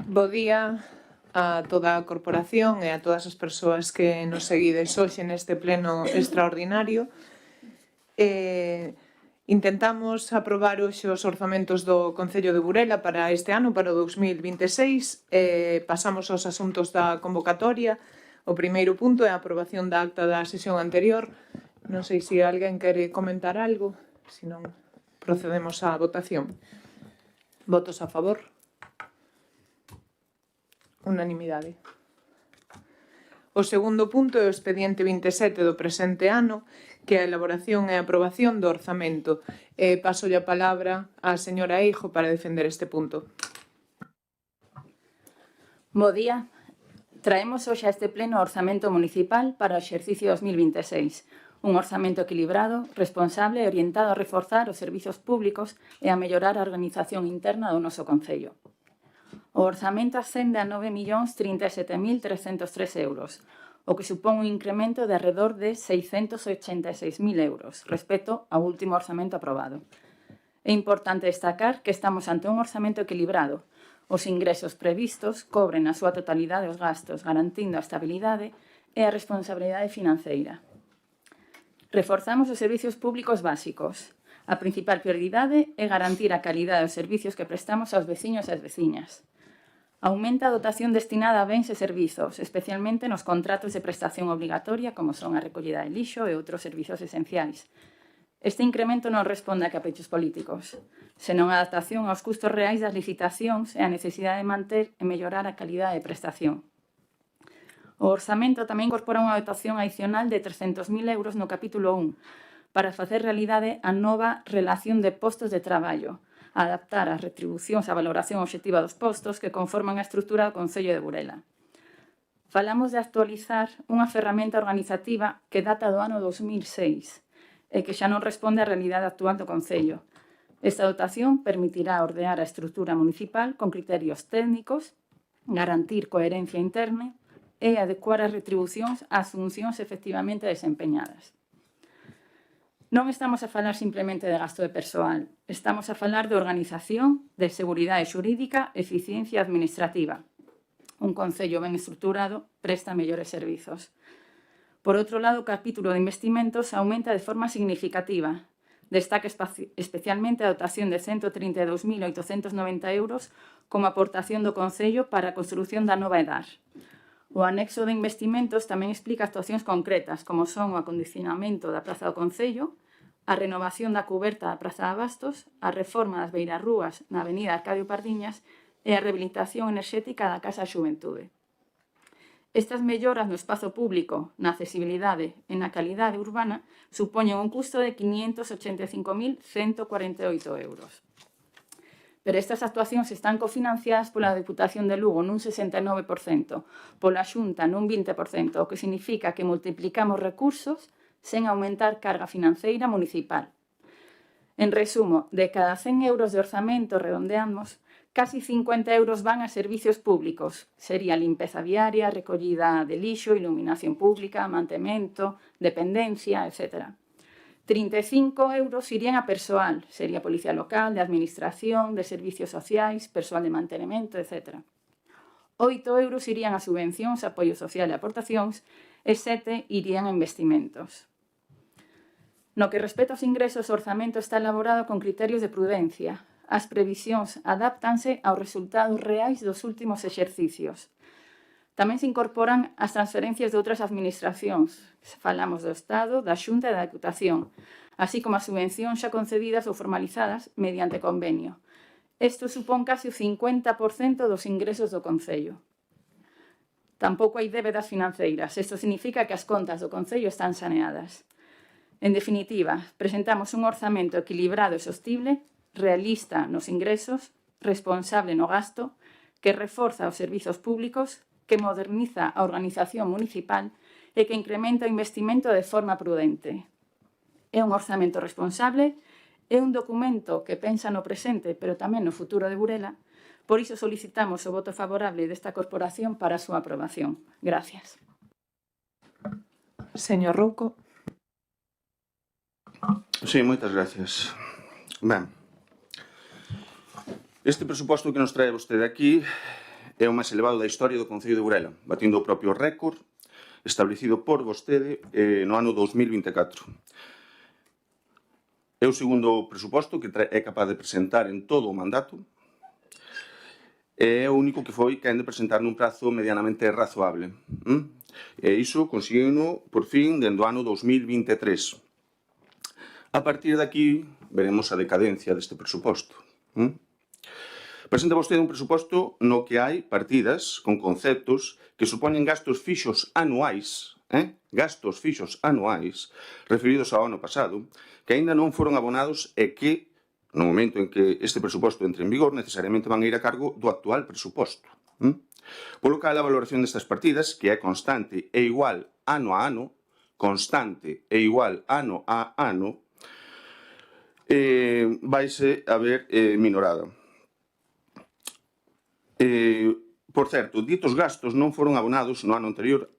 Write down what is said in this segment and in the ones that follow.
Bo día a toda a corporación e a todas as persoas que nos seguides hoxe neste pleno extraordinario. Intentamos aprobar hoxe os orzamentos do Concello de Burela para este ano, para o 2026. Pasamos aos asuntos da convocatoria. O primeiro punto é a aprobación da acta da sesión anterior. Non sei se alguén quere comentar algo, se non procedemos á votación. Votos a favor? Unanimidade. O segundo punto é o expediente 27 do presente ano, que é a elaboración e aprobación do orzamento. Paso a palabra á señora Eijo para defender este punto. Bo día. Traemos hoxe a este pleno o orzamento municipal para o exercicio 2026. Un orzamento equilibrado, responsable e orientado a reforzar os servizos públicos e a mellorar a organización interna do noso concello. O orzamento ascende a 9.037.303 euros, o que supón un incremento de alrededor de 686.000 euros respecto ao último orzamento aprobado. É importante destacar que estamos ante un orzamento equilibrado. Os ingresos previstos cobren a súa totalidade os gastos, garantindo a estabilidade e a responsabilidade financeira. Reforzamos os servizos públicos básicos. A principal prioridade é garantir a calidade dos servizos que prestamos aos veciños e ás veciñas. Aumenta a dotación destinada a bens e servizos, especialmente nos contratos de prestación obligatoria, como son a recollida de lixo e outros servizos esenciais. Este incremento non responde a caprichos políticos, senón a adaptación aos custos reais das licitacións e a necesidade de manter e mellorar a calidade de prestación. O orzamento tamén incorpora unha dotación adicional de 300.000 euros no capítulo 1 para facer realidade a nova relación de postos de traballo, a adaptar as retribucións á valoración obxectiva dos postos que conforman a estrutura do Concello de Burela. Falamos de actualizar unha ferramenta organizativa que data do ano 2006 e que xa non responde á realidade actual do Concello. Esta dotación permitirá ordear a estrutura municipal con criterios técnicos, garantir coherencia interna e adecuar as retribucións ás funcións efectivamente desempeñadas. Non estamos a falar simplemente de gasto de persoal, estamos a falar de organización, de seguridade xurídica, eficiencia administrativa. Un concello ben estruturado presta mellores servizos. Por outro lado, o capítulo de investimentos aumenta de forma significativa. Destaca especialmente a dotación de 132.890 euros como aportación do Concello para a construción da nova EDAR. O anexo de investimentos tamén explica actuacións concretas, como son o acondicionamento da Praza do Concello, a renovación da cuberta da Praza de Abastos, a reforma das beirarrúas na avenida Arcadio Pardiñas e a rehabilitación enerxética da Casa da Xuventude. Estas melloras no espazo público, na accesibilidade e na calidade urbana supoñen un custo de 585.148 euros. Pero estas actuacións están cofinanciadas pola Deputación de Lugo nun 69%, pola Xunta nun 20%, o que significa que multiplicamos recursos sen aumentar carga financeira municipal. En resumo, de cada 100 euros de orzamento redondeamos, casi 50 euros van a servicios públicos. Sería limpeza viaria, recollida de lixo, iluminación pública, mantemento, dependencia, etc. 35 euros irían a persoal, sería policía local, de administración, de servicios sociais, persoal de mantenimento, etc. 8 euros irían a subvencións, apoio social e aportacións, e 7 irían a investimentos. No que respecta aos ingresos, o orzamento está elaborado con criterios de prudencia. As previsións adáptanse aos resultados reais dos últimos exercicios. Tamén se incorporan as transferencias de outras administracións. Falamos do Estado, da Xunta e da Deputación, así como as subvencións xa concedidas ou formalizadas mediante convenio. Isto supón case o 50% dos ingresos do Concello. Tampouco hai débedas financeiras. Isto significa que as contas do Concello están saneadas. En definitiva, presentamos un orzamento equilibrado e sostible, realista nos ingresos, responsable no gasto, que reforza os servizos públicos, que moderniza a organización municipal e que incrementa o investimento de forma prudente. É un orzamento responsable, é un documento que pensa no presente, pero tamén no futuro de Burela. Por iso solicitamos o voto favorable desta corporación para a súa aprobación. Gracias. Señor Rouco. Sí, moitas gracias. Ben, este presuposto que nos trae vostede aquí é o máis elevado da historia do Concello de Burela, batindo o propio récord establecido por vostede no ano 2024. É o segundo presuposto que é capaz de presentar en todo o mandato e é o único que foi que de presentar nun prazo medianamente razoable. E iso conseguiu por fin dentro do ano 2023. A partir de aquí veremos a decadencia deste presuposto. Presenta vostede un presuposto no que hai partidas con conceptos que supoñen gastos fixos anuais, referidos ao ano pasado, que aínda non foron abonados e que, no momento en que este presuposto entre en vigor, necesariamente van a ir a cargo do actual presuposto. Polo cal, a valoración destas partidas, que é constante e igual ano a ano, vaise a ver minorada. Por certo, ditos gastos non foron abonados no ano anterior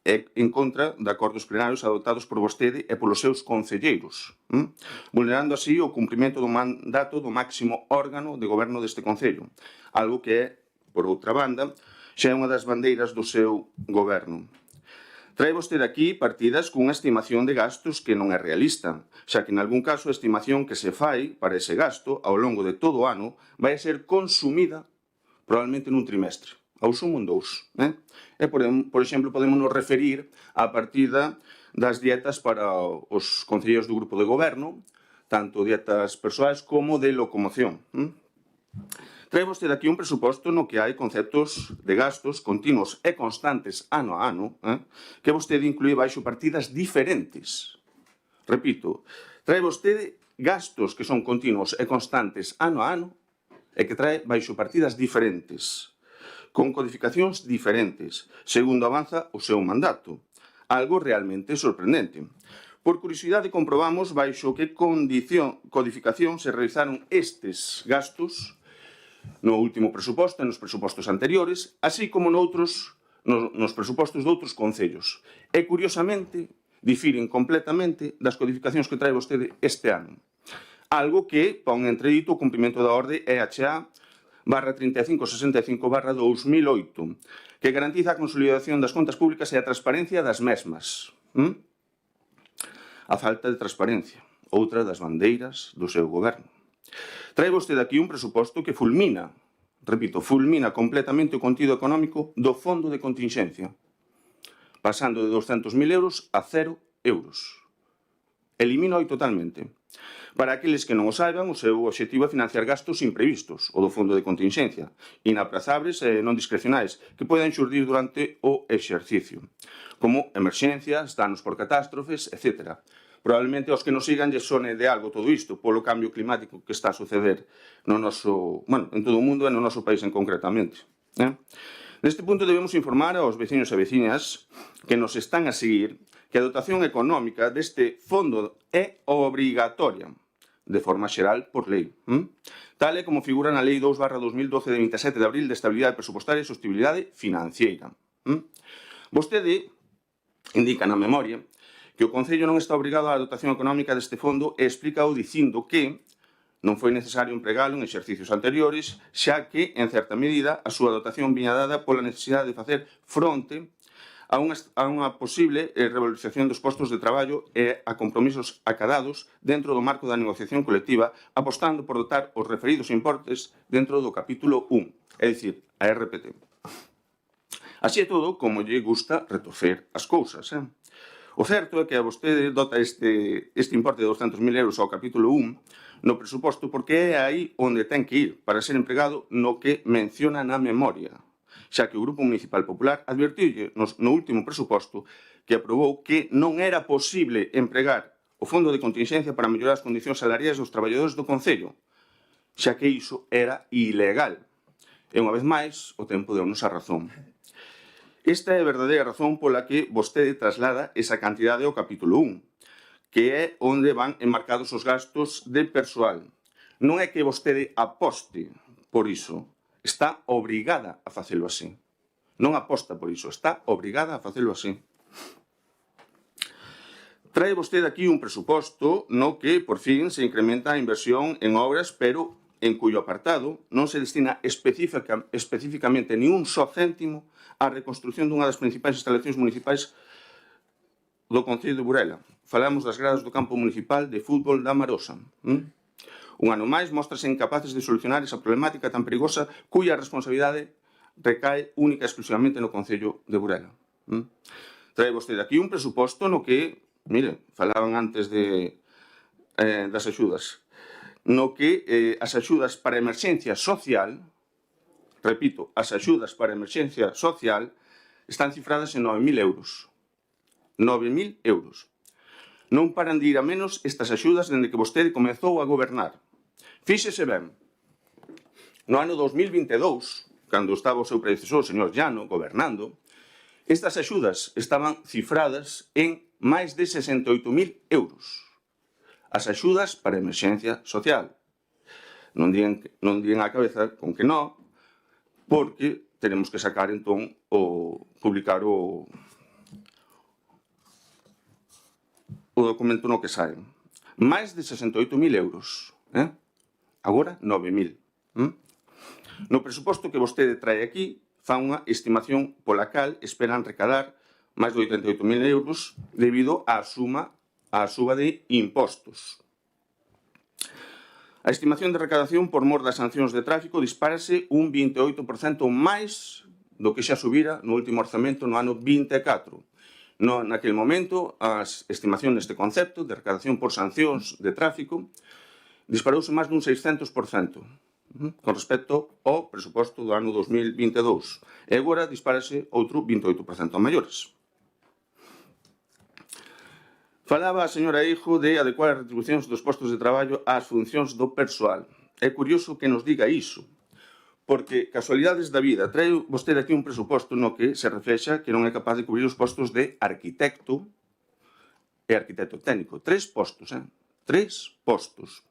en contra de acordos plenarios adoptados por vostede e polos seus concelleiros, vulnerando así o cumprimento do mandato do máximo órgano de goberno deste Concello, algo que é, por outra banda, xa é unha das bandeiras do seu goberno. Trae vostede aquí partidas cunha estimación de gastos que non é realista, xa que en algún caso a estimación que se fai para ese gasto ao longo de todo o ano vai a ser consumida probablemente nun trimestre, ao sumo en dous. E, por exemplo, podemos nos referir á partida das dietas para os concelleiros do grupo de goberno, tanto dietas persoais como de locomoción. Trae vostede aquí un presuposto no que hai conceptos de gastos continuos e constantes ano a ano, que vostede inclúe baixo partidas diferentes. Repito, trae vostede gastos que son continuos e constantes ano a ano e que trae baixo partidas diferentes, con codificacións diferentes, segundo avanza o seu mandato. Algo realmente sorprendente. Por curiosidade comprobamos baixo que codificación se realizaron estes gastos no último presuposto e nos presupostos anteriores, así como nos presupostos de outros concellos. E, curiosamente, difiren completamente das codificacións que trae vostede este ano. Algo que pon entredito o cumprimento da orde EHA /3565/2008, que garantiza a consolidación das contas públicas e a transparencia das mesmas. A falta de transparencia, outra das bandeiras do seu goberno. Trae vostede aquí un presuposto que fulmina completamente o contido económico do fondo de contingencia, pasando de 200.000 euros a 0 euros. Elimina-o totalmente. Para aqueles que non o saiban, o seu obxectivo é financiar gastos imprevistos, o do fondo de contingencia, inaprazables e non discrecionais, que poden xurdir durante o exercicio, como emerxencias, danos por catástrofes, etc. Probablemente aos que nos sigan lles sone de algo todo isto, polo cambio climático que está a suceder en todo o mundo e no noso país en concretamente. Neste punto debemos informar aos veciños e veciñas que nos están a seguir que a dotación económica deste fondo é obrigatoria, de forma xeral por lei, tal e como figura na Lei 2/2012 de 27 de abril de Estabilidade Presupostaria e Sostenibilidade Financiera. Vostede indica na memoria que o Concello non está obrigado á dotación económica deste fondo e explícao dicindo que non foi necesario empregalo en exercicios anteriores, xa que, en certa medida, a súa dotación viña dada pola necesidade de facer fronte a unha posible revalorización dos postos de traballo e a compromisos acadados dentro do marco da negociación colectiva, apostando por dotar os referidos importes dentro do capítulo 1, é dicir, a RPT. Así é todo como lle gusta retorcer as cousas. O certo é que a vostede dota este importe de 200.000 euros ao capítulo 1 no presuposto porque é aí onde ten que ir para ser empregado no que menciona na memoria, xa que o Grupo Municipal Popular advertiulle no último presuposto que aprobou que non era posible empregar o fondo de contingencia para mellorar as condicións salariais dos traballadores do Concello, xa que iso era ilegal. E unha vez máis, o tempo deu-nos a razón. Esta é a verdadeira razón pola que vostede traslada esa cantidade ao capítulo 1, que é onde van enmarcados os gastos de persoal. Non é que vostede aposte por iso, está obrigada a facelo así. Non aposta por iso, está obrigada a facelo así. Trae vostede aquí un presuposto no que, por fin, se incrementa a inversión en obras, pero en cuyo apartado non se destina especificamente ni un só céntimo á reconstrucción dunha das principais instalacións municipais do Concello de Burela. Falamos das gradas do campo municipal de fútbol da Marosa. Un ano máis, mostrase incapaces de solucionar esa problemática tan perigosa cuya responsabilidade recae única e exclusivamente no Concello de Burela. Trae vostede aquí un presuposto no que, mire, falaban antes das axudas, no que as axudas para emerxencia social, repito, as axudas para emerxencia social están cifradas en 9.000 euros. 9.000 euros. Non paran de ir a menos estas axudas dende que vostede comezou a gobernar. Fíxese ben, no ano 2022, cando estaba o seu predecesor, o señor Llano, gobernando, estas axudas estaban cifradas en máis de 68.000 euros. As axudas para emerxencia social. Non digan a cabeza con que non, porque tenemos que sacar entón publicar o documento no que saen. Máis de 68.000 euros. Agora, 9.000. No presuposto que vostede trae aquí, fa unha estimación pola cal esperan recadar máis de 88.000 euros debido á suba de impostos. A estimación de recadación por mor das sancións de tráfico dispárase un 28% máis do que xa subira no último orzamento no ano 24. Naquele momento, as estimacións deste concepto de recadación por sancións de tráfico disparouse máis dun 600% con respecto ao presuposto do ano 2022. E agora dispárase outro 28% a maiores. Falaba a señora Eijo de adecuar as retribucións dos postos de traballo ás funcións do persoal. É curioso que nos diga iso, porque, casualidades da vida, trae vostede aquí un presuposto no que se reflexa que non é capaz de cubrir os postos de arquitecto e arquitecto técnico. 3 postos, 3 postos.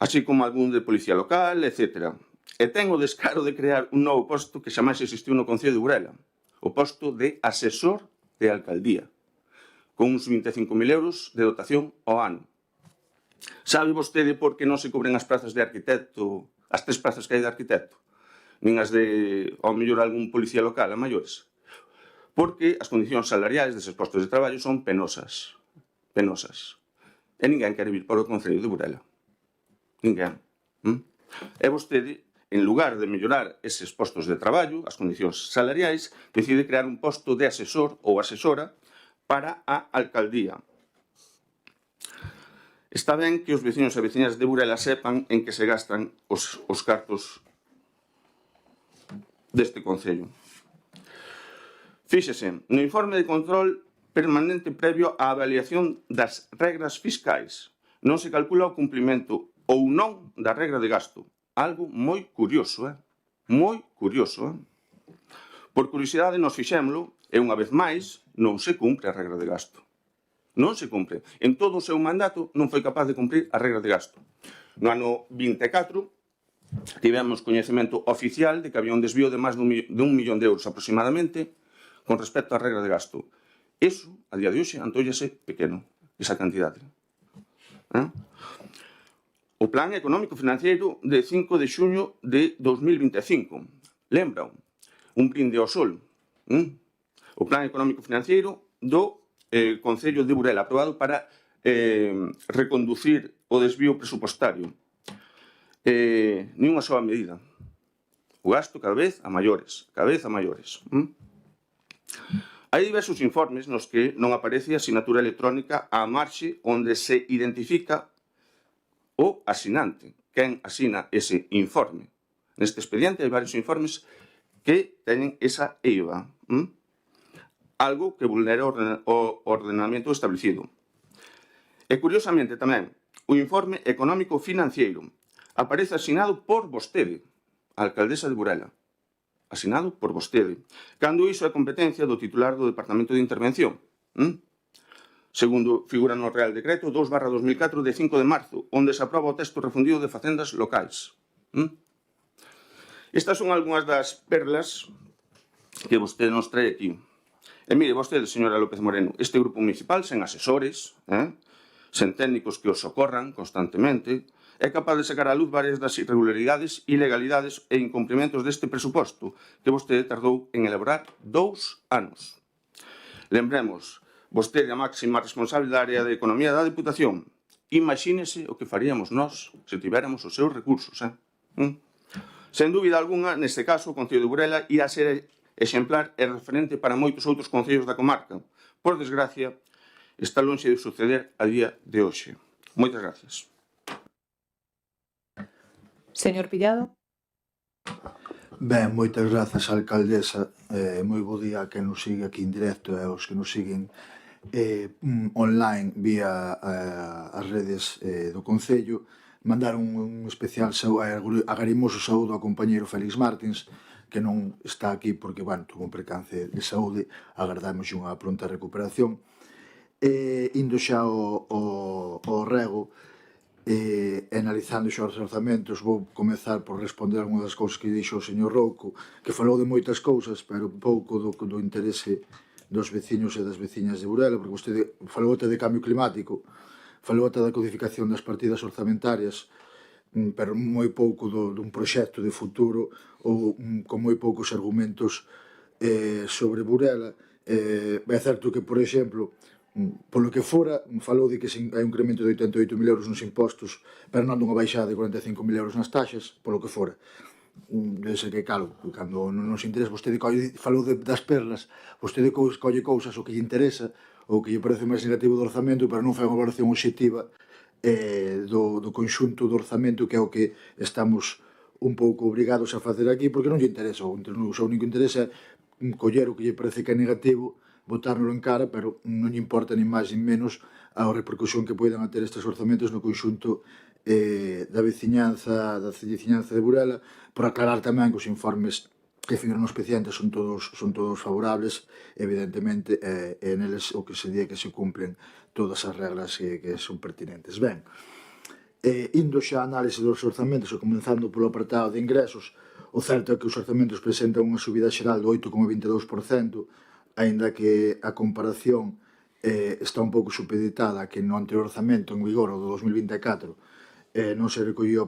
Así como algún de policía local, etc. E ten o descaro de crear un novo posto que xamais existiu no Concello de Burela, o posto de asesor de alcaldía, con uns 25.000 euros de dotación ao ano. Sabe vostede por que non se cubren as plazas de arquitecto, as 3 plazas que hai de arquitecto, nin as de, ao mellor, algún policía local, a maiores? Porque as condicións salariais deses postos de traballo son penosas. Penosas. E ninguén quere vir para o Concello de Burela. Ninguén. E vostede, en lugar de mellorar eses postos de traballo, as condicións salariais, decide crear un posto de asesor ou asesora para a alcaldía. Está ben que os veciños e veciñas de Burela sepan en que se gastan os cartos deste Concello. Fíxese, no informe de control permanente previo á avaliación das regras fiscais non se calcula o cumprimento ou non da regra de gasto. Algo moi curioso, moi curioso. Por curiosidade nos fixémolo e unha vez máis non se cumpre a regra de gasto. Non se cumpre. En todo o seu mandato non foi capaz de cumprir a regra de gasto. No ano 24 tivemos coñecemento oficial de que había un desvío de máis dun millón de euros aproximadamente con respecto á regra de gasto. Eso, a día de hoxe, antóllase pequeno, esa cantidade. O Plan Económico Financiero de 5 de xuño de 2025. Lembra? Un brinde ao sol. O Plan Económico Financiero do Concello de Burela, aprobado para reconducir o desvío presupostario. Ni unha soa medida. O gasto cada vez a maiores. Cada vez a maiores. Hai diversos informes nos que non aparece a sinatura electrónica á marxe onde se identifica o asinante, quen asina ese informe. Neste expediente hai varios informes que teñen esa EIVA. Algo que vulnera o ordenamento establecido. E, curiosamente, tamén, o informe económico financiero aparece asinado por vostede, a alcaldesa de Burela. Asinado por vostede. Cando iso é competencia do titular do Departamento de Intervención. Segundo figura no Real Decreto 2/2004 de 5 de marzo, onde se aproba o texto refundido de facendas locais. Estas son algunhas das perlas que vostede nos trae aquí. E mire, vostede, señora López Moreno, este grupo municipal sen asesores, sen técnicos que os socorran constantemente, é capaz de sacar á luz varias das irregularidades, ilegalidades e incumprimentos deste presuposto que vostede tardou en elaborar 2 anos. Lembremos, vostede a máxima responsable da área de Economía da Deputación. Imagínese o que faríamos nós se tivéramos os seus recursos. Sen dúbida algunha, neste caso, o Concello de Burela irá ser exemplar e referente para moitos outros concellos da comarca. Por desgracia, está lonxe de suceder a día de hoxe. Moitas gracias. Señor Pillado. Ben, moitas grazas, alcaldesa. Moi bo día a quen nos sigue aquí en directo e aos que nos siguen online vía as redes do Concello. Mandar un especial agarimoso saúdo ao compañeiro Félix Martins, que non está aquí porque, bueno, tuvo un percance de saúde. Agardamos unha pronta recuperación. Indo xa ao rego, analizando xa os orzamentos, vou comezar por responder algunhas das cousas que dixo o señor Rouco, que falou de moitas cousas, pero pouco do interese dos veciños e das veciñas de Burela, porque vostede falou até de cambio climático, falou até da codificación das partidas orzamentarias, pero moi pouco dun proxecto de futuro ou con moi poucos argumentos sobre Burela. É certo que, por exemplo, polo que fora, falou de que hai un incremento de 88.000 euros nos impostos, pero non dunha baixada de 45.000 euros nas taxas, polo que fora. Debe ser que, claro, cando non nos interesa, vostede falou das perlas, vostede colle cousas o que lle interesa, ou que lle parece máis negativo do orzamento, pero non fai unha valoración obxectiva do conxunto do orzamento, que é o que estamos un pouco obrigados a facer aquí, porque non lle interesa, o seu único interese é coller o que lle parece que é negativo, botárnolo en cara, pero non lle importa ni máis ni menos a repercusión que poidan ter estes orzamentos no conxunto da veciñanza de Burela, por aclarar tamén que os informes que figuran os expedientes son todos favorables, evidentemente, e neles o que se di é que se cumplen todas as reglas que son pertinentes. Ben, indo xa a análise dos orzamentos e comenzando polo apartado de ingresos, o certo é que os orzamentos presentan unha subida xeral do 8,22%, aínda que a comparación está un pouco supeditada a que no anterior orzamento en vigor, o do 2024, non se recollía o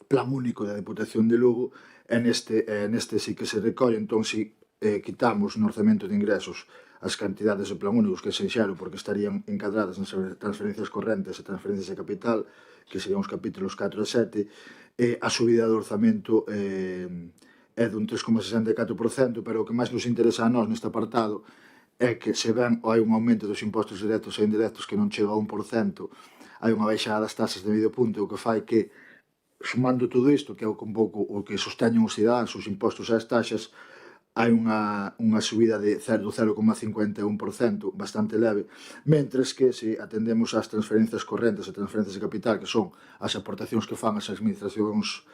plan único da Deputación de Lugo, e neste sí que se recolle. Entón, si quitamos no orzamento de ingresos as cantidades de plan únicos, que é sinxelo, porque estarían encadradas nas transferencias correntes e transferencias de capital, que serían os capítulos 4 e 7, a subida do orzamento é dun 3,64%, pero o que máis nos interesa a nós neste apartado é que, se ben hai un aumento dos impostos directos e indirectos que non chega a 1%, hai unha baixada das taxas de medio punto, o que fai que, sumando todo isto, que é un pouco o que sosteñen os cidadáns, os impostos e as taxas, hai unha subida do 0,51%, bastante leve, mentres que, se atendemos ás transferencias correntes e transferencias de capital, que son as aportacións que fan as administracións,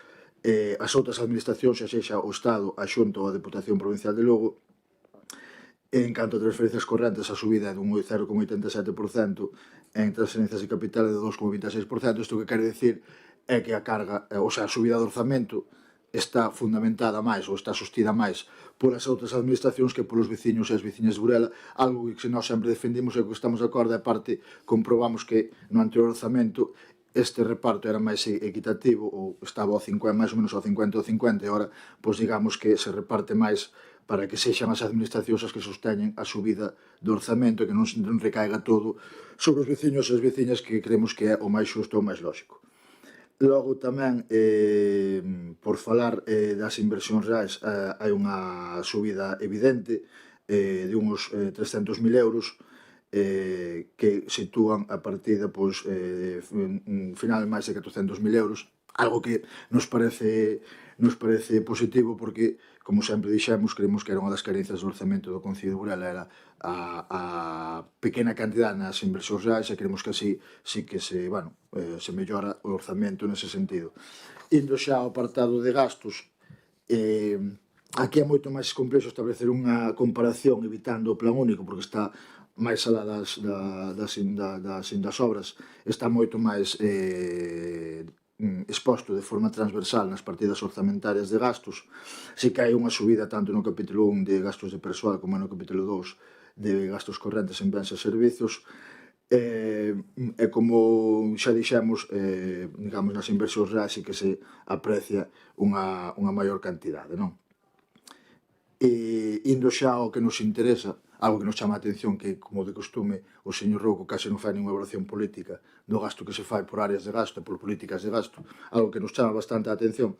as outras administracións, xa sexa o Estado, a Xunta ou a Deputación Provincial de Lugo, en canto a transferencias correntes, a subida é dun 0,87%, en transferencias de capital é de 2,26%. Isto que quere dicir é que a carga, a subida do orzamento está fundamentada máis ou está sostida máis polas outras administracións que polos veciños e as veciñas de Burela, algo que nós sempre defendimos e que estamos de acordo, e aparte comprobamos que no anterior orzamento este reparto era máis equitativo, ou estaba máis ou menos ao 50 ou 50, e agora, pois digamos que se reparte máis para que sexan as administracións as que sosteñen a subida do orzamento, que non recaiga todo sobre os veciños e as veciñas, que creemos que é o máis xusto e o máis lógico. Logo tamén, por falar das inversións reais, hai unha subida evidente de uns 300.000 euros, que sitúan a partida final máis de 400.000 euros, algo que nos parece positivo, porque, como sempre dixemos, creemos que era unha das carencias do orzamento do Concello de Burela, era a pequena cantidad nas inversións reais, e creemos que así sí que se mellora o orzamento nese sentido. Indo xa ao apartado de gastos, aquí é moito máis complexo establecer unha comparación evitando o plan único, porque está máis alá das obras, está moito máis exposto de forma transversal nas partidas orzamentarias de gastos. Si que hai unha subida tanto no capítulo 1 de gastos de persoal como no capítulo 2 de gastos correntes en bens e servizos, E como xa dixemos, digamos, nas inversións reais sí que se aprecia unha maior cantidade, non? E indo xa ao que nos interesa, algo que nos chama a atención, que como de costume o señor Rouco case non fai ninguna evaluación política do gasto que se fai por áreas de gasto e por políticas de gasto, algo que nos chama bastante a atención.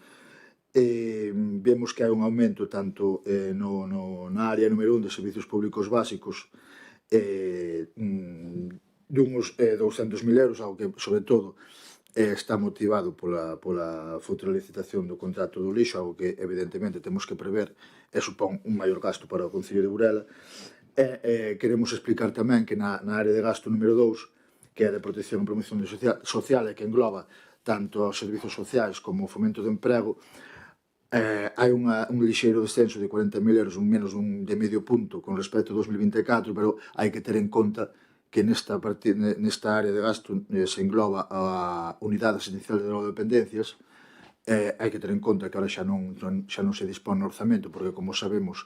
Vemos que hai un aumento tanto na área número 1 de servicios públicos básicos dunhos 200.000 euros, algo que, sobre todo, está motivado pola futura licitación do contrato do lixo, algo que, evidentemente, temos que prever e supón un maior gasto para o Concello de Burela. Queremos explicar tamén que na área de gasto número 2, que é de protección e promoción social e que engloba tanto os servizos sociais como o fomento do emprego, hai un lixeiro descenso de 40.000 euros, menos de medio punto con respecto a 2024, pero hai que ter en conta que nesta área de gasto se engloba a unidade asistencial de drogodependencias. Hai que ter en conta que ahora xa non se dispón no orzamento, porque, como sabemos,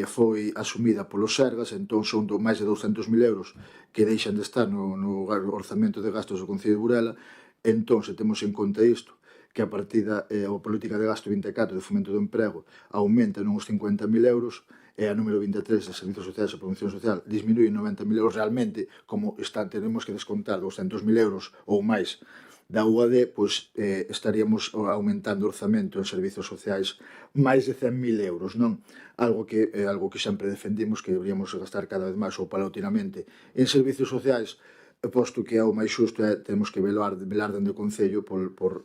foi asumida polos Sergas, entón son máis de 200.000 euros que deixan de estar no orzamento de gastos do Concello de Burela. Entón, se temos en conta isto, que a partida a política de gasto 24 de fomento do emprego aumenta nos 50.000 euros, e a número 23 de servizos sociais e promoción social disminuye 90.000 euros. Realmente, como tenemos que descontar 200.000 euros ou máis da UAD, pois estaríamos aumentando o orzamento en servizos sociais máis de 100.000 euros, non? Algo que sempre defendimos, que deberíamos gastar cada vez máis ou paulatinamente en servizos sociais, posto que é o máis xusto, temos que velar dende o Concello por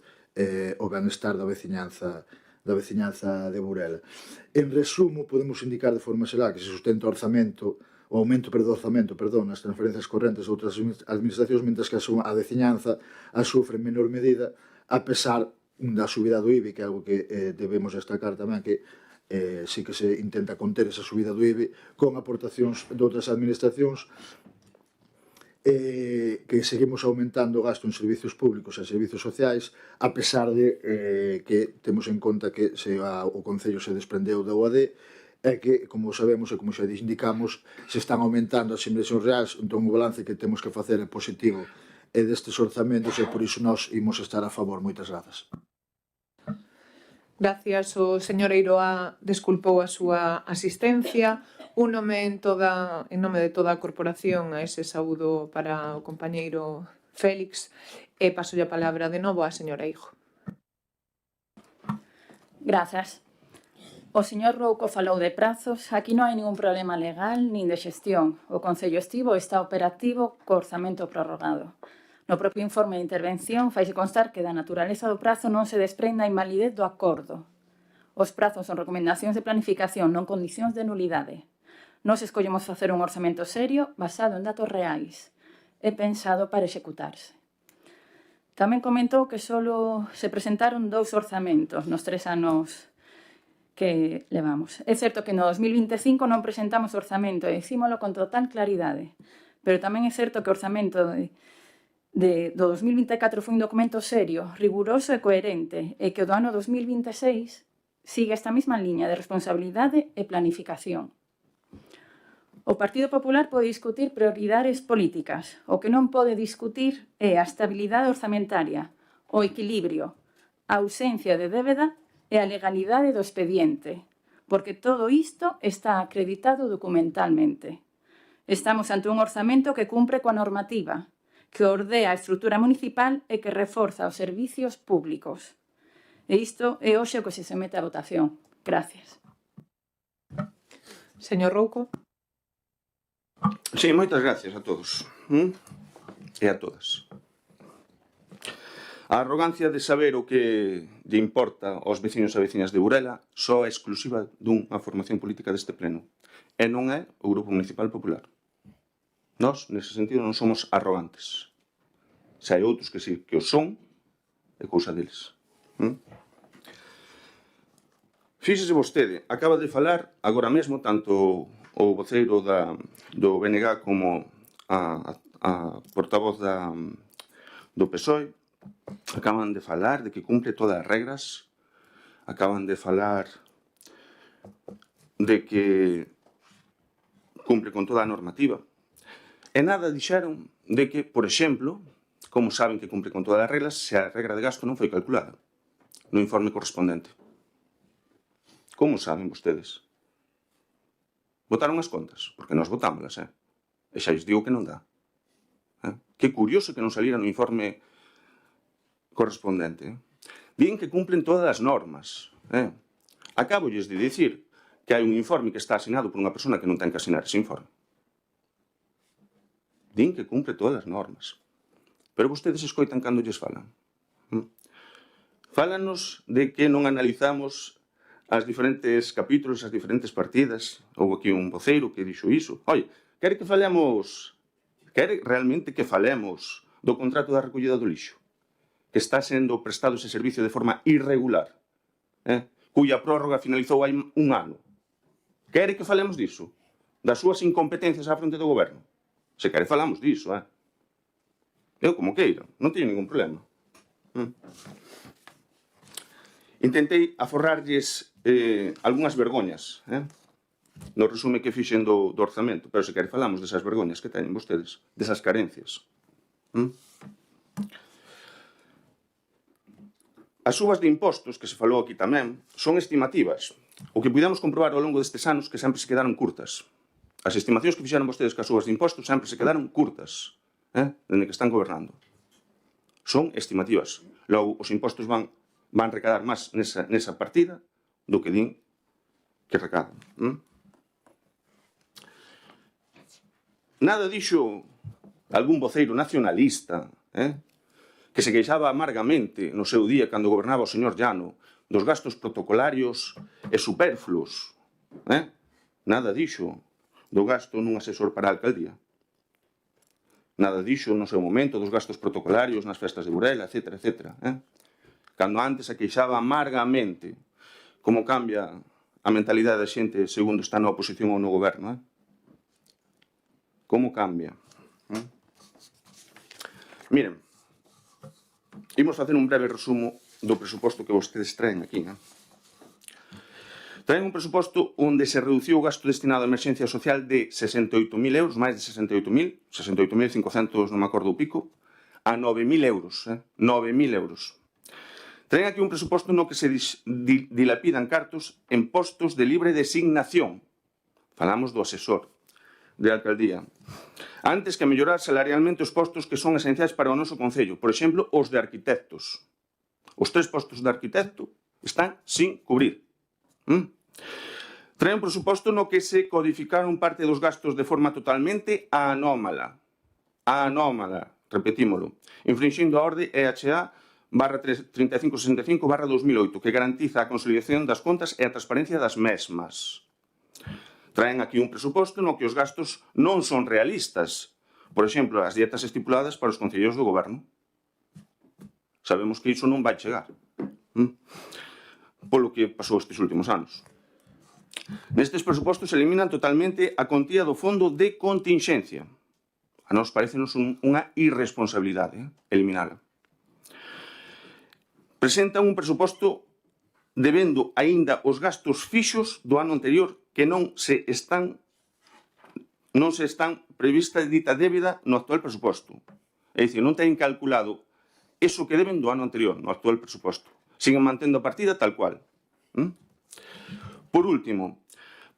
o benestar da veciñanza de Burela. En resumo, podemos indicar de forma xeral que se sustenta o aumento do orzamento nas transferencias correntes de outras administracións, mentres que a veciñanza a sufre en menor medida, a pesar da subida do IBI, que é algo que debemos destacar tamén, que sí que se intenta conter esa subida do IBI con aportacións de outras administracións, que seguimos aumentando o gasto en servicios públicos e servizos sociais, a pesar de que temos en conta que o Concello se desprendeu da UAD, e que, como sabemos e como xa indicamos, se están aumentando as inversións reais. Entón, o balance que temos que facer é positivo destes orzamentos, e por iso nós imos estar a favor. Moitas grazas. Gracias. O señor Eiroa desculpou a súa asistencia. Un nome en nome de toda a corporación a ese saúdo para o compañeiro Félix, e paso a palabra de novo á señora Hijo. Grazas. O señor Rouco falou de prazos. Aquí non hai ningún problema legal nin de xestión. O Concello estivo está operativo co orzamento prorrogado. No propio informe de intervención faise constar que da naturaleza do prazo non se desprende a invalidez do acordo. Os prazos son recomendacións de planificación, non condicións de nulidade. Nós escollemos facer un orzamento serio basado en datos reais e pensado para executarse. Tamén comentou que só se presentaron 2 orzamentos nos 3 anos que levamos. É certo que no 2025 non presentamos orzamento, e dicímolo con total claridade, pero tamén é certo que o orzamento do 2024 foi un documento serio, riguroso e coherente, e que o do ano 2026 sigue esta mesma liña de responsabilidade e planificación. O Partido Popular pode discutir prioridades políticas. O que non pode discutir é a estabilidade orzamentaria, o equilibrio, a ausencia de débeda e a legalidade do expediente, porque todo isto está acreditado documentalmente. Estamos ante un orzamento que cumpre coa normativa, que ordea a estrutura municipal e que reforza os servicios públicos. E isto é hoxe o que se somete a votación. Gracias. Señor Rouco. Sí, moitas gracias a todos e a todas. A arrogancia de saber o que lle importa aos veciños e veciñas de Burela só é exclusiva dunha formación política deste pleno, e non é o Grupo Municipal Popular. Nós, nese sentido, non somos arrogantes. Se hai outros que sí, que os son, é cousa deles. Fíxese vostede, acaba de falar agora mesmo tanto o voceiro do BNG como a portavoz do PSOE, acaban de falar de que cumpre todas as regras, acaban de falar de que cumpre con toda a normativa. E nada dixeron de que, por exemplo, como saben que cumpre con todas as reglas, se a regra de gasto non foi calculada no informe correspondente. Como saben vostedes? Votaron as contas, porque nós votámoslas, E xa lles digo que non dá. Que curioso que non saliera no informe correspondente. Din que cumplen todas as normas. Acabo lles de dicir que hai un informe que está asinado por unha persona que non ten que asinar ese informe. Din que cumple todas as normas. Pero vostedes escoitan cando lles falan. Fálanos de que non analizamos as diferentes capítulos, as diferentes partidas. Houve aquí un voceiro que dixo iso. Oi, quere realmente que falemos do contrato da recollida do lixo, que está sendo prestado ese servicio de forma irregular, cuya prórroga finalizou hai un ano. Quere que falemos diso? Das súas incompetencias á fronte do goberno? Se quere falamos diso, Eu como queira, non teño ningún problema. Intentei aforrarlles algunhas vergoñas, no resume que fixen do orzamento, pero se quere falamos desas vergoñas que teñen vostedes, desas carencias. As subas de impostos, que se falou aquí tamén, son estimativas. O que pudemos comprobar ao longo destes anos que sempre se quedaron curtas. As estimacións que fixeron vostedes cas subas de impostos sempre se quedaron curtas, dende que están gobernando. Son estimativas. Logo, os impostos van recadar máis nesa partida do que din que recadan. Nada dixo algún voceiro nacionalista, que se queixaba amargamente no seu día cando gobernaba o señor Llano dos gastos protocolarios e superfluos. Nada dixo do gasto nun asesor para a alcaldía. Nada dixo no seu momento dos gastos protocolarios nas festas de Burela, etc. Cando antes se queixaba amargamente como cambia a mentalidade da xente segundo está na oposición ou no goberno. Como cambia. Miren, imos facer un breve resumo do presuposto que vostedes traen aquí. Traen un presuposto onde se reduciu o gasto destinado a emerxencia social de 68.000 euros, máis de 68.000, 68.500, non me acordo o pico, a 9.000 euros. 9.000 euros. Traen aquí un presuposto no que se dilapidan cartos en postos de libre designación. Falamos do asesor de alcaldía. Antes que mellorar salarialmente os postos que son esenciais para o noso concello. Por exemplo, os de arquitectos. Os 3 postos de arquitecto están sin cubrir. Trae un presuposto no que se codificaron parte dos gastos de forma totalmente anómala. Anómala, repetímolo. Infringindo a orde EHA /3565/2008, que garantiza a consolidación das contas e a transparencia das mesmas. Traen aquí un presuposto no que os gastos non son realistas. Por exemplo, as dietas estipuladas para os concelleiros do goberno. Sabemos que iso non vai chegar. Polo que pasou estes últimos anos. Nestes presupostos se eliminan totalmente a contía do fondo de contingencia. A nós parecenos unha irresponsabilidade eliminala. Presentan un presuposto debendo aínda os gastos fixos do ano anterior que non se están prevista dita débeda no actual presuposto. É dicir, non ten calculado eso que deben do ano anterior no actual presuposto. Siguen mantendo a partida tal cual. Por último,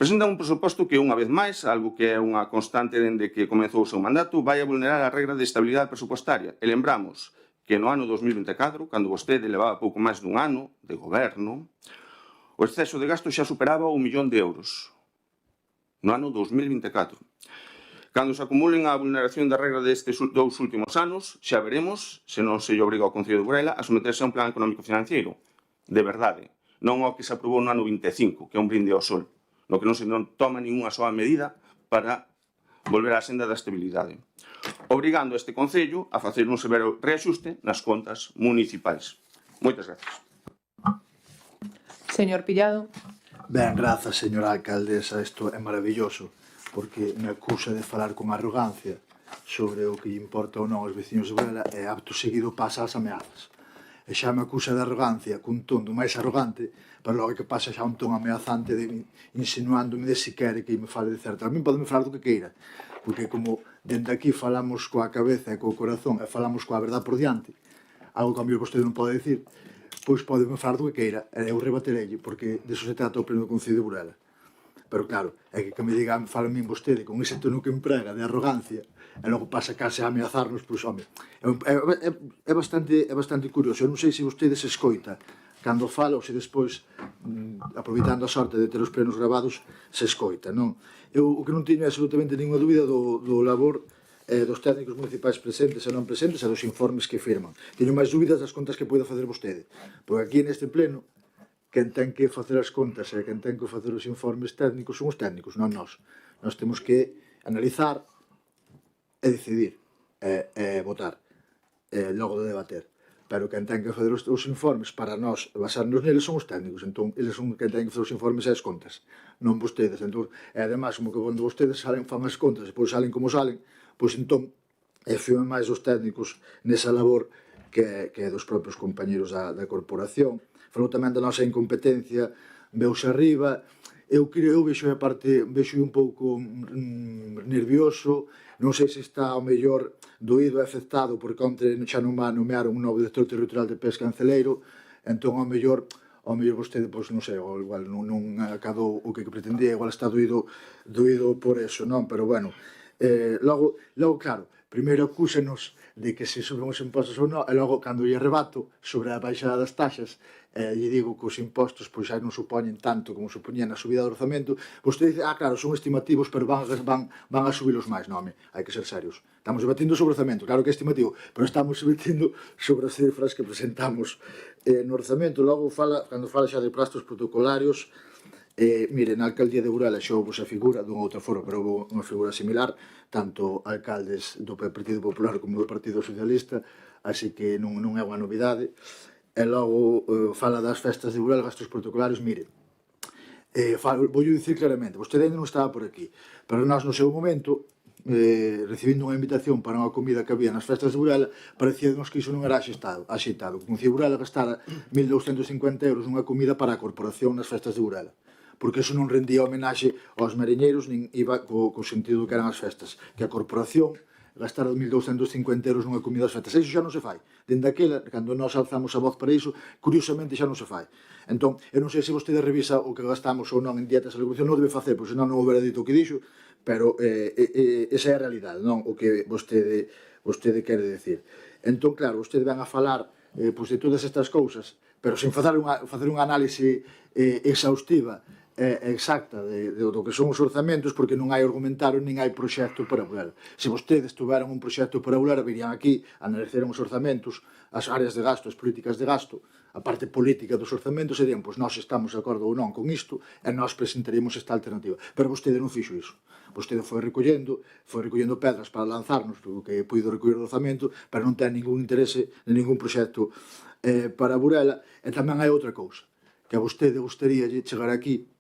presentan un presuposto que, unha vez máis, algo que é unha constante dende que comezou o seu mandato, vai a vulnerar a regra de estabilidade presupostaria. E lembramos que no ano 2024, cando vostede levaba pouco máis dun ano de goberno, o exceso de gasto xa superaba o 1 millón de euros. No ano 2024. Cando se acumulen a vulneración da regra destes 2 últimos anos, xa veremos se non se lle obriga ao Concello de Burela a someterse a un plan económico financiero. De verdade, non ao que se aprobou no ano 25, que é un brinde ao sol, no que non se toma ninguna soa medida para volver á senda da estabilidade, obrigando a este Concello a facer un severo reaxuste nas contas municipais. Moitas gracias. Señor Pillado. Ben, grazas, señora alcaldesa, isto é maravilloso, porque me acusa de falar con arrogancia sobre o que lle importa ou non aos veciños de Burela e apto seguido pasa as ameazas. E xa me acusa de arrogancia cun tono máis arrogante, pero logo que pasa xa un ton ameazante de insinuándome de si quere que me fale de certo. A mí podeme falar do que queira, porque como dende aquí falamos coa cabeza e co corazón e falamos coa verdade por diante, algo que a mí vostede non pode dicir, pois podeme falar do que queira, e eu rebaterelle, porque disso se trata o pleno do Concello de Burela. Pero claro, é que me diga, fala a min vostede con ese tono que emprega de arrogancia, e logo pasa case a ameazarnos, pois, home, é bastante curioso. Eu non sei se vostede se escoita cando fala ou se despois, aproveitando a sorte de ter os plenos grabados, se escoita, non? Eu o que non teño é absolutamente ninguna dúbida do labor dos técnicos municipais presentes e non presentes e dos informes que firman. Teño máis dúbidas das contas que poida facer vostede, porque aquí neste pleno quen ten que facer as contas e quen ten que facer os informes técnicos son os técnicos, non nós. Nós temos que analizar e decidir e votar logo de debater. Pero quen ten que facer os informes para nós basarnos neles son os técnicos. Entón, eles son quen ten que facer os informes e as contas, non vostedes. Entón, e además, como que cando vostedes fan as contas e depois salen como salen, pois entón, fío máis os técnicos nesa labor que dos propios compañeros da corporación. Falou tamén da nosa incompetencia, veuse arriba. Eu vexo un pouco nervioso, non sei se está ao mellor doído e afectado porque onte xa non nomearon un novo director territorial de pesca en Celeiro, entón ao mellor vostede, pois non sei, igual non acadou o que pretendía, igual está doído por eso, non? Pero bueno, logo claro, primeiro acúsenos de que se suben os impostos ou non, e logo, cando lle rebato sobre a baixada das taxas, lle digo que os impostos pois xa non supoñen tanto como supoñían na subida do orzamento, vostede dice, claro, son estimativos, pero van a subilos máis. Non, hai que ser serios. Estamos debatindo sobre o orzamento, claro que é estimativo, pero estamos debatindo sobre as cifras que presentamos no orzamento. Logo, cando fala xa de plastos protocolarios, mire, na alcaldía de Burela xa houve esa figura dunha outra forma, pero houve unha figura similar, tanto alcaldes do Partido Popular como do Partido Socialista, así que non é unha novidade. E logo fala das festas de Burela, gastos protocolarios, mire, vou dicir claramente, vostede ainda non estaba por aquí, pero nós no seu momento, recibindo unha invitación para unha comida que había nas festas de Burela, parecíanos que iso non era axeitado, que Concello de Burela gastara 1.250 euros nunha comida para a corporación nas festas de Burela, porque iso non rendía homenaxe aos mariñeiros, nin iba co sentido que eran as festas, que a corporación gastara 1.250 euros nunha comida das festas. Iso xa non se fai. Dende aquela, cando nós alzamos a voz para iso, curiosamente xa non se fai. Entón, eu non sei se vostede revisa o que gastamos ou non en dietas e alimentación, non debe facer, pois senón non houbera dito o que dixo, pero esa é a realidade, non o que vostede quere decir. Entón, claro, vostede ven a falar pois de todas estas cousas, pero sen facer unha análise exhaustiva exacta do que son os orzamentos, porque non hai argumentario nin hai proxecto para Burela. Se vostedes tuveran un proxecto para Burela, virían aquí, analizaran os orzamentos, as áreas de gasto, as políticas de gasto, a parte política dos orzamentos, e dirían, pois nós estamos de acordo ou non con isto, e nós presentaríamos esta alternativa. Pero vostede non fixo iso. Vostede foi recollendo pedras para lanzarnos o que puido recoller do orzamento, pero non ten ningún interese, ningún proxecto para Burela. E tamén hai outra cousa, que a vostede gustaría chegar aquí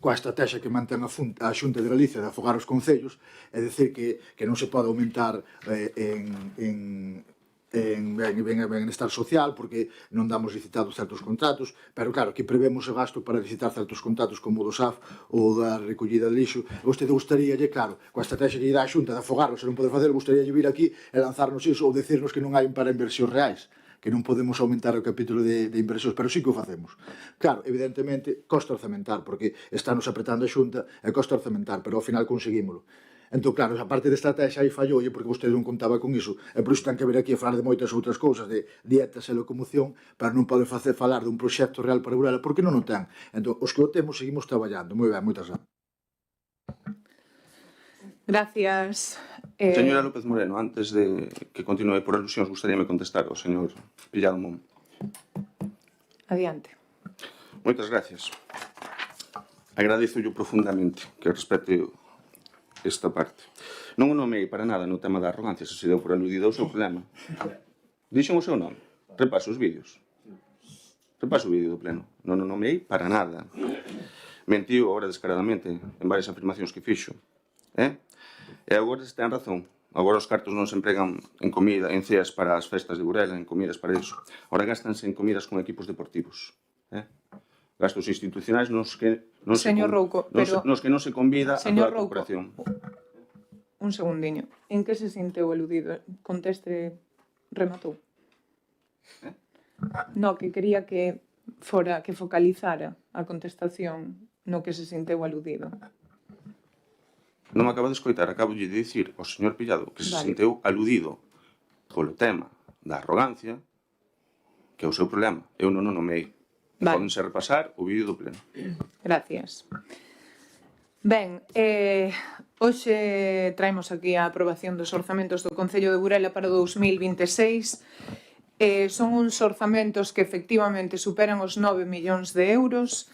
coa estrategia que mantén a Xunta de Galicia de afogar os concellos, é dicir que non se pode aumentar en benestar social porque non damos licitados certos contratos, pero claro, que prevemos o gasto para licitar certos contratos como o do SAF ou da recollida de lixo. Vostede gustaríalle, claro, coa estrategia que lle dá a Xunta de afogarlos e non poder facer, gustaríalle vir aquí e lanzarnos iso ou decirnos que non hai para inversións reais, que non podemos aumentar o capítulo de inversións, pero sí que o facemos. Claro, evidentemente, costa orzamentar, porque estános apretando a Xunta e costa orzamentar, pero ao final conseguímolo. Entón, claro, a parte de estrategia aí falloulle, porque vostede non contaba con iso, e por iso ten que vir aquí a falar de moitas outras cousas, de dietas e locomoción, para non poder falar dun proxecto real para Burela, porque non o ten. Entón, os que o temos seguimos traballando. Moi ben, moitas gracias. Gracias. Señora López Moreno, antes de que continúe por alusións, gustaríame contestar ao señor Pillado Mon. Adiante. Moitas gracias. Agradezollo profundamente que respete esta parte. Non o nomei para nada no tema da arrogancia, se deu por aludido ao seu problema. Dixen o seu nome. Repaso os vídeos. Repaso o vídeo do pleno. Non o nomei para nada. Mentiu agora descaradamente en varias afirmacións que fixo. E agora se ten razón. Agora os cartos non se empregan en comida, en ceas para as festas de Burela, en comidas para iso. Agora gastanse en comidas con equipos deportivos. Gastos institucionais nos que non se convida a toda a corporación. Un segundiño. En que se sinteu aludido? Conteste, rematou. No, que quería que focalizara a contestación no que se sinteu aludido. Non me acaba de escoitar, acabo de dicir ao señor Pillado que se sinteu aludido polo tema da arrogancia, que é o seu problema. Eu non o nomei. Pódense repasar o vídeo do pleno. Gracias. Ben, hoxe traemos aquí a aprobación dos orzamentos do Concello de Burela para o 2026. Son uns orzamentos que efectivamente superan os 9 millóns de euros.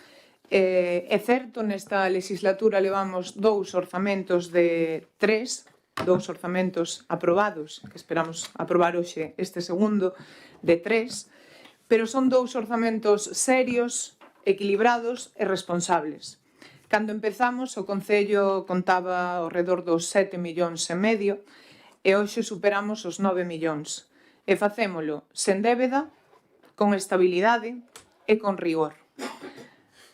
É certo, nesta legislatura levamos dous orzamentos de 3, dous orzamentos aprobados, que esperamos aprobar hoxe este segundo, de 3, pero son dous orzamentos serios, equilibrados e responsables. Cando empezamos, o Concello contaba ao redor dos 7,5 millóns e hoxe superamos os 9 millóns. E facémolo sen débeda, con estabilidade e con rigor.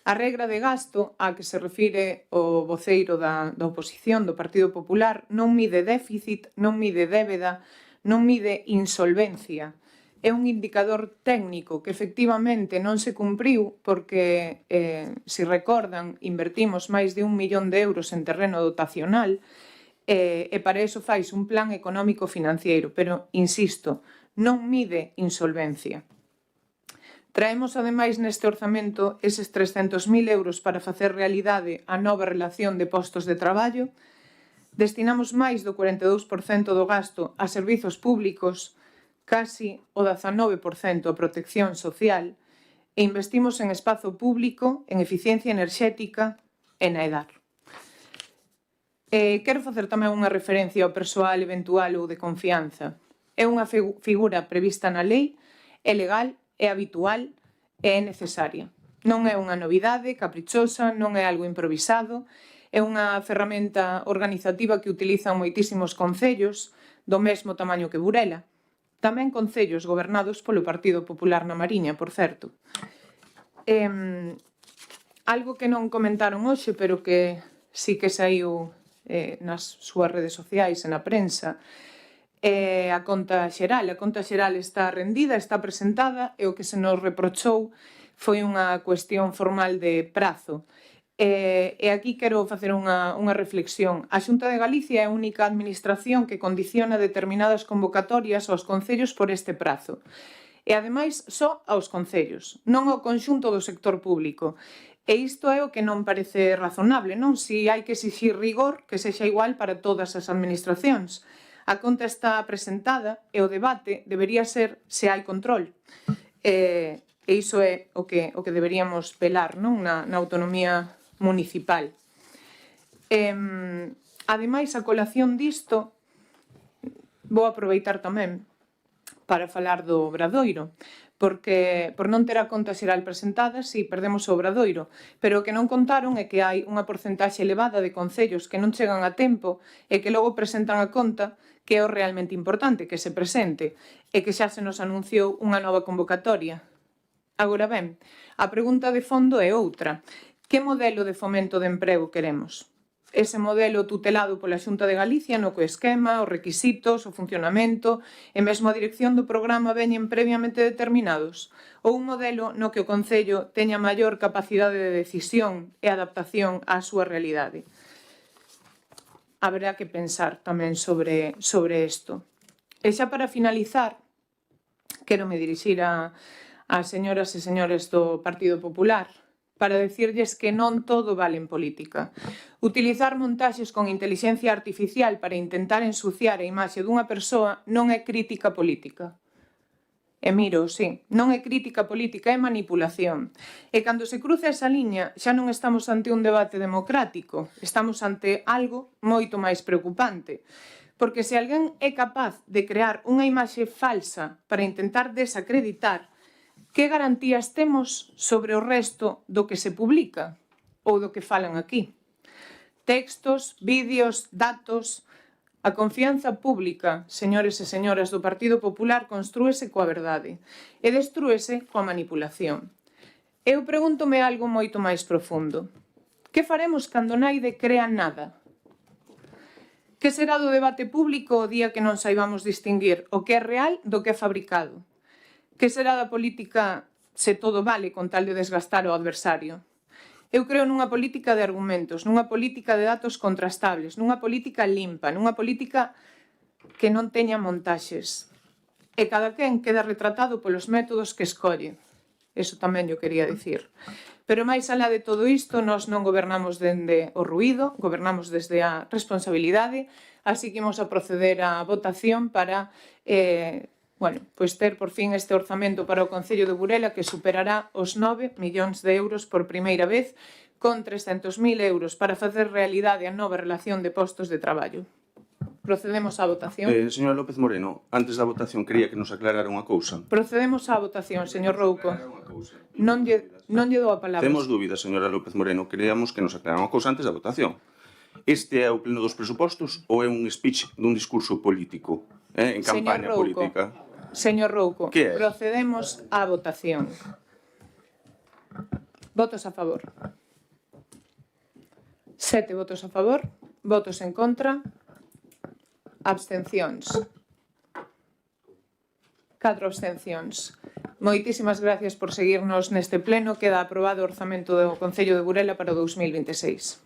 A regra de gasto a que se refire o voceiro da oposición do Partido Popular non mide déficit, non mide débeda, non mide insolvencia. É un indicador técnico que efectivamente non se cumpriu porque, se recordan, invertimos máis de 1 millón de euros en terreno dotacional e para iso fais un plan económico financiero, pero, insisto, non mide insolvencia. Traemos, ademais, neste orzamento eses 300.000 euros para facer realidade a nova relación de postos de traballo. Destinamos máis do 42% do gasto a servizos públicos, casi o 19% a protección social, e investimos en espazo público, en eficiencia enerxética e na edar. Quero facer tamén unha referencia ao persoal eventual ou de confianza. É unha figura prevista na lei, é legal, é habitual e é necesaria. Non é unha novidade caprichosa, non é algo improvisado, é unha ferramenta organizativa que utilizan moitísimos concellos do mesmo tamaño que Burela. Tamén concellos gobernados polo Partido Popular na Mariña, por certo. Algo que non comentaron hoxe, pero que sí que saiu nas súas redes sociais e na prensa, é a conta xeral. A conta xeral está rendida, está presentada, e o que se nos reprochou foi unha cuestión formal de prazo. E aquí quero facer unha reflexión. A Xunta de Galicia é a única administración que condiciona determinadas convocatorias aos concellos por este prazo. E, ademais, só aos concellos, non ao conxunto do sector público. E isto é o que non parece razonable, non? Si hai que exixir rigor, que sexa igual para todas as administracións. A conta está presentada e o debate debería ser se hai control. E iso é o que deberíamos velar, non? Na autonomía municipal. Ademais, a colación disto, vou aproveitar tamén para falar do Obradoiro, porque por non ter a conta xeral presentada, si perdemos o Obradoiro, pero o que non contaron é que hai unha porcentaxe elevada de concellos que non chegan a tempo e que logo presentan a conta, que é o realmente importante, que se presente, e que xa se nos anunciou unha nova convocatoria. Agora ben, a pregunta de fondo é outra. Que modelo de fomento de emprego queremos? Ese modelo tutelado pola Xunta de Galicia no que o esquema, os requisitos, o funcionamento e mesmo a dirección do programa veñen previamente determinados? Ou un modelo no que o Concello teña maior capacidade de decisión e adaptación á súa realidade? Haberá que pensar tamén sobre isto. E xa para finalizar, quero me dirixir ás señoras e señores do Partido Popular para decirlles que non todo vale en política. Utilizar montaxes con intelixencia artificial para intentar ensuciar a imaxe dunha persoa non é crítica política. E miro, sí, non é crítica política, é manipulación. E cando se cruza esa liña xa non estamos ante un debate democrático, estamos ante algo moito máis preocupante. Porque se alguén é capaz de crear unha imaxe falsa para intentar desacreditar, que garantías temos sobre o resto do que se publica ou do que falan aquí? Textos, vídeos, datos. A confianza pública, señores e señoras do Partido Popular, construíse coa verdade e destrúese coa manipulación. Eu pregúntome algo moito máis profundo. Que faremos cando naide crea nada? Que será do debate público o día que non saibamos distinguir o que é real do que é fabricado? Que será da política se todo vale con tal de desgastar o adversario? Eu creo nunha política de argumentos, nunha política de datos contrastables, nunha política limpa, nunha política que non teña montaxes. E cada quen queda retratado polos métodos que escolle. Eso tamén yo quería dicir. Pero máis alá de todo isto, nós non gobernamos dende o ruído, gobernamos desde a responsabilidade, así que imos a proceder á votación para ter por fin este orzamento para o Concello de Burela que superará os 9 millóns de euros por primeira vez, con 300.000 euros para facer realidade a nova relación de postos de traballo. Procedemos á votación. Señora López Moreno, antes da votación quería que nos aclarara unha cousa. Procedemos á votación, señor Rouco. Non lle dou a palabra. Temos dúbidas, señora López Moreno, queríamos que nos aclarara unha cousa antes da votación. Este é o pleno dos presupostos ou é un speech dun discurso político, en campaña política? Señor Rouco, Que é? procedemos á votación. Votos a favor. 7 votos a favor, votos en contra, abstencións. 4 abstencións. Moitísimas gracias por seguirnos neste pleno. Queda aprobado o orzamento do Concello de Burela para o 2026.